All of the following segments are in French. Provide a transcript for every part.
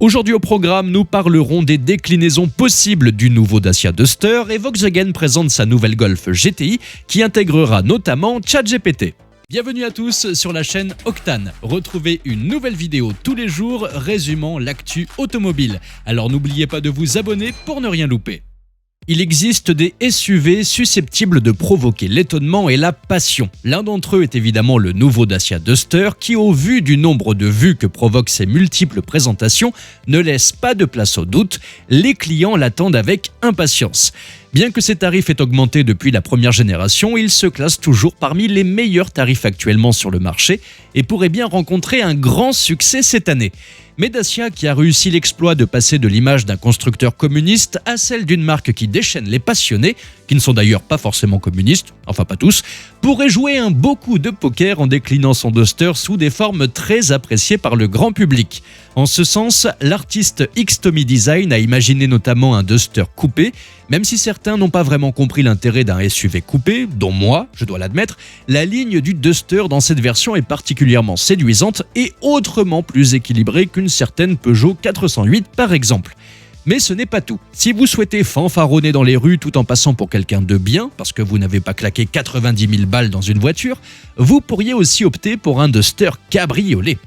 Aujourd'hui au programme, nous parlerons des déclinaisons possibles du nouveau Dacia Duster et Volkswagen présente sa nouvelle Golf GTI qui intégrera notamment ChatGPT. Bienvenue à tous sur la chaîne Octane. Retrouvez une nouvelle vidéo tous les jours résumant l'actu automobile. Alors n'oubliez pas de vous abonner pour ne rien louper. Il existe des SUV susceptibles de provoquer l'étonnement et la passion. L'un d'entre eux est évidemment le nouveau Dacia Duster qui, au vu du nombre de vues que provoquent ses multiples présentations, ne laisse pas de place au doute. Les clients l'attendent avec impatience. Bien que ses tarifs aient augmenté depuis la première génération, il se classe toujours parmi les meilleurs tarifs actuellement sur le marché et pourrait bien rencontrer un grand succès cette année. Mais Dacia, qui a réussi l'exploit de passer de l'image d'un constructeur communiste à celle d'une marque qui déchaîne les passionnés, qui ne sont d'ailleurs pas forcément communistes, enfin pas tous, pourrait jouer un beau coup de poker en déclinant son Duster sous des formes très appréciées par le grand public. En ce sens, l'artiste X-Tommy Design a imaginé notamment un Duster coupé. Même si certains n'ont pas vraiment compris l'intérêt d'un SUV coupé, dont moi, je dois l'admettre, la ligne du Duster dans cette version est particulièrement séduisante et autrement plus équilibrée qu'une certaine Peugeot 408 par exemple. Mais ce n'est pas tout. Si vous souhaitez fanfaronner dans les rues tout en passant pour quelqu'un de bien, parce que vous n'avez pas claqué 90 000 balles dans une voiture, vous pourriez aussi opter pour un Duster cabriolet.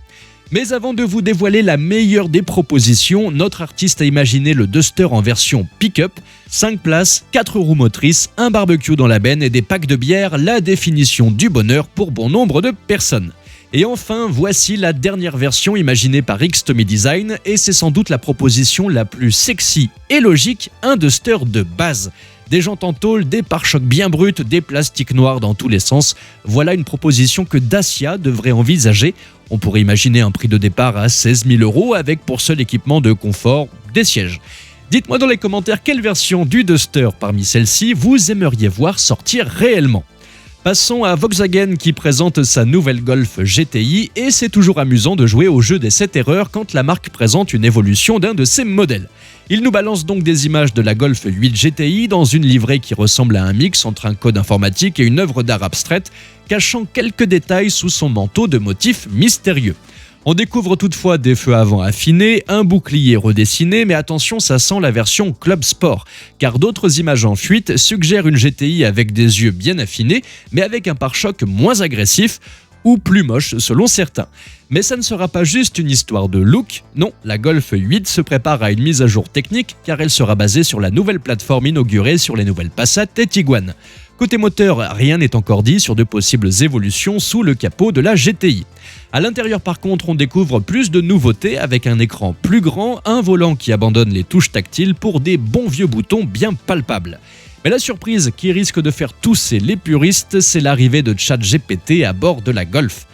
Mais avant de vous dévoiler la meilleure des propositions, notre artiste a imaginé le Duster en version pick-up, 5 places, 4 roues motrices, un barbecue dans la benne et des packs de bière, la définition du bonheur pour bon nombre de personnes. Et enfin, voici la dernière version imaginée par X-Tommy Design et c'est sans doute la proposition la plus sexy et logique, un Duster de base. Des jantes en tôle, des pare-chocs bien bruts, des plastiques noirs dans tous les sens. Voilà une proposition que Dacia devrait envisager. On pourrait imaginer un prix de départ à 16 000 € avec pour seul équipement de confort des sièges. Dites-moi dans les commentaires quelle version du Duster parmi celles-ci vous aimeriez voir sortir réellement. Passons à Volkswagen qui présente sa nouvelle Golf GTI et c'est toujours amusant de jouer au jeu des 7 erreurs quand la marque présente une évolution d'un de ses modèles. Il nous balance donc des images de la Golf 8 GTI dans une livrée qui ressemble à un mix entre un code informatique et une œuvre d'art abstraite, cachant quelques détails sous son manteau de motifs mystérieux. On découvre toutefois des feux avant affinés, un bouclier redessiné, mais attention, ça sent la version Club Sport, car d'autres images en fuite suggèrent une GTI avec des yeux bien affinés, mais avec un pare-choc moins agressif, ou plus moche selon certains. Mais ça ne sera pas juste une histoire de look, non, la Golf 8 se prépare à une mise à jour technique car elle sera basée sur la nouvelle plateforme inaugurée sur les nouvelles Passat et Tiguan. Côté moteur, rien n'est encore dit sur de possibles évolutions sous le capot de la GTI. À l'intérieur par contre, on découvre plus de nouveautés avec un écran plus grand, un volant qui abandonne les touches tactiles pour des bons vieux boutons bien palpables. Mais la surprise qui risque de faire tousser les puristes, c'est l'arrivée de ChatGPT à bord de la Golf.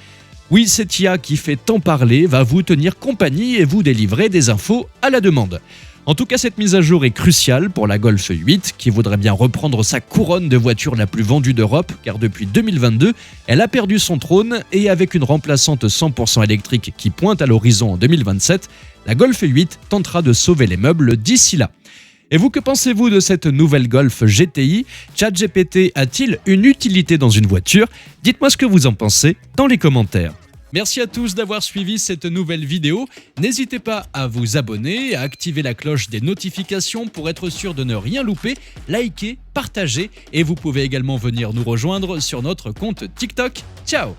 Oui, cette IA qui fait tant parler va vous tenir compagnie et vous délivrer des infos à la demande. En tout cas, cette mise à jour est cruciale pour la Golf 8 qui voudrait bien reprendre sa couronne de voiture la plus vendue d'Europe car depuis 2022, elle a perdu son trône et avec une remplaçante 100% électrique qui pointe à l'horizon en 2027, la Golf 8 tentera de sauver les meubles d'ici là. Et vous, que pensez-vous de cette nouvelle Golf GTI? ChatGPT a-t-il une utilité dans une voiture? Dites-moi ce que vous en pensez dans les commentaires. Merci à tous d'avoir suivi cette nouvelle vidéo. N'hésitez pas à vous abonner, à activer la cloche des notifications pour être sûr de ne rien louper, liker, partager et vous pouvez également venir nous rejoindre sur notre compte TikTok. Ciao!